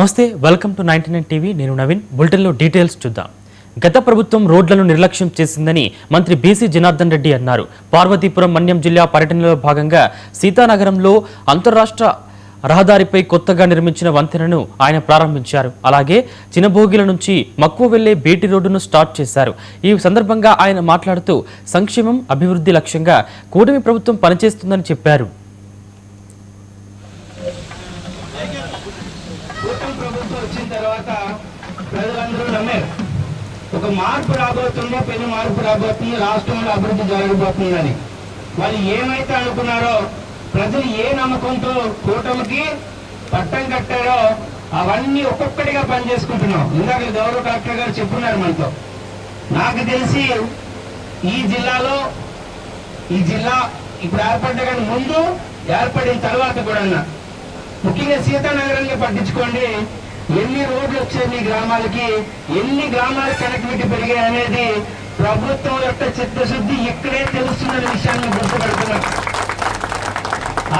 నమస్తే, welcome to 99 TV. నేను నవీన్. బులెటిన్లో డీటెయిల్స్ చూద్దాం. గత ప్రభుత్వం రోడ్లను నిర్లక్ష్యం చేసిందని మంత్రి బీసీ జనార్దన్ రెడ్డి అన్నారు. పార్వతీపురం మన్యం జిల్లా పర్యటనలో భాగంగా సీతానగరంలో అంతర్రాష్ట్ర రహదారిపై కొత్తగా నిర్మించిన వంతెనను ఆయన ప్రారంభించారు. అలాగే చినభోగిల నుంచి మక్కువ వెళ్లే బీటీ రోడ్డును స్టార్ట్ చేశారు. ఈ సందర్భంగా ఆయన మాట్లాడుతూ సంక్షేమం, అభివృద్ధి లక్ష్యంగా కూటమి ప్రభుత్వం పనిచేస్తుందని చెప్పారు. ఒక మార్పు రాబోతుంది, పెను మార్పు రాబోతుంది, రాష్ట్రంలో అభివృద్ధి జరగబోతుందని వాళ్ళు ఏమైతే అనుకున్నారో, ప్రజలు ఏ నమ్మకంతో కూటమికి పట్టం కట్టారో అవన్నీ ఒక్కొక్కటిగా పనిచేసుకుంటున్నాం. ఇందాక గౌరవ కలెక్టర్ గారు చెప్పున్నారు మనతో. నాకు తెలిసి ఈ జిల్లా ఇప్పుడు ఏర్పడ్డ కానీ ముందు ఏర్పడిన తర్వాత కూడా ముఖ్యంగా సీతానగరాన్ని పట్టించుకోండి. ఎన్ని రోడ్లు వచ్చాయి మీ గ్రామాలకి, ఎన్ని గ్రామాల కనెక్టివిటీ పెరిగాయి అనేది ప్రభుత్వం యొక్క చిత్తశుద్ధి ఇక్కడే తెలుస్తున్న విషయాన్ని గుర్తుపెడుతున్నాం.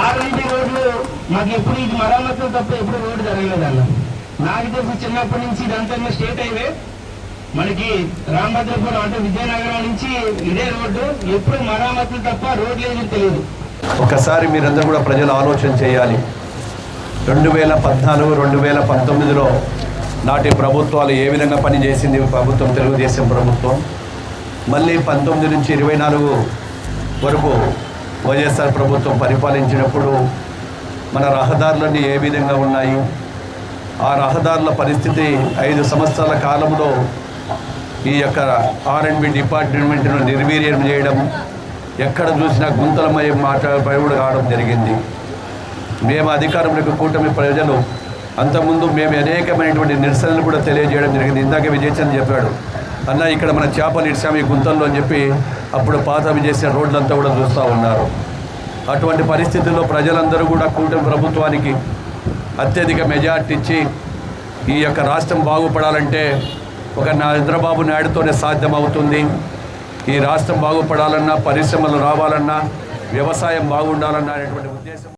ఆర్ఎంపీ రోడ్లు మాకు ఎప్పుడు ఇది మరమ్మతులు తప్ప ఎప్పుడు రోడ్డు జరగలేదన్న. నాకు తెలిసి చిన్నప్పటి నుంచి ఇదంతా స్టేట్ హైవే మనకి రామభద్రపురం అంటే విజయనగరం నుంచి ఇదే రోడ్డు, ఎప్పుడు మరమ్మతులు తప్ప రోడ్లు ఏది తెలియదు. ఒకసారి మీరందరూ కూడా ప్రజలు ఆలోచన చేయాలి. 2014, 2019లో నాటి ప్రభుత్వాలు ఏ విధంగా పనిచేసింది ప్రభుత్వం, తెలుగుదేశం ప్రభుత్వం. మళ్ళీ 19 నుంచి 24 వరకు వైఎస్ఆర్ ప్రభుత్వం పరిపాలించినప్పుడు మన రహదారులన్నీ ఏ విధంగా ఉన్నాయి, ఆ రహదారుల పరిస్థితి 5 సంవత్సరాల కాలంలో ఈ యొక్క R&B డిపార్ట్మెంట్ను నిర్వీర్యం చేయడం, ఎక్కడ చూసినా గుంతలమయం మాట్లాడబడి కావడం జరిగింది. మేము అధికారంలోకి కూటమి ప్రజలు అంతకుముందు మేము అనేకమైనటువంటి నిరసనలు కూడా తెలియజేయడం జరిగింది. ఇందాక విజయచంద్ర చెప్పాడు, అన్న ఇక్కడ మన చేపలు ఇచ్చాము ఈ గుంతల్లో అని చెప్పి అప్పుడు పాత చేసిన రోడ్లంతా కూడా చూస్తూ ఉన్నారు. అటువంటి పరిస్థితుల్లో ప్రజలందరూ కూడా కూటమి ప్రభుత్వానికి అత్యధిక మెజార్టీ ఇచ్చి ఈ యొక్క రాష్ట్రం బాగుపడాలంటే ఒక చంద్రబాబు నాయుడుతోనే సాధ్యమవుతుంది. ఈ రాష్ట్రం బాగుపడాలన్నా, పరిశ్రమలు రావాలన్నా, వ్యవసాయం బాగుండాలన్నా అనేటువంటి ఉద్దేశం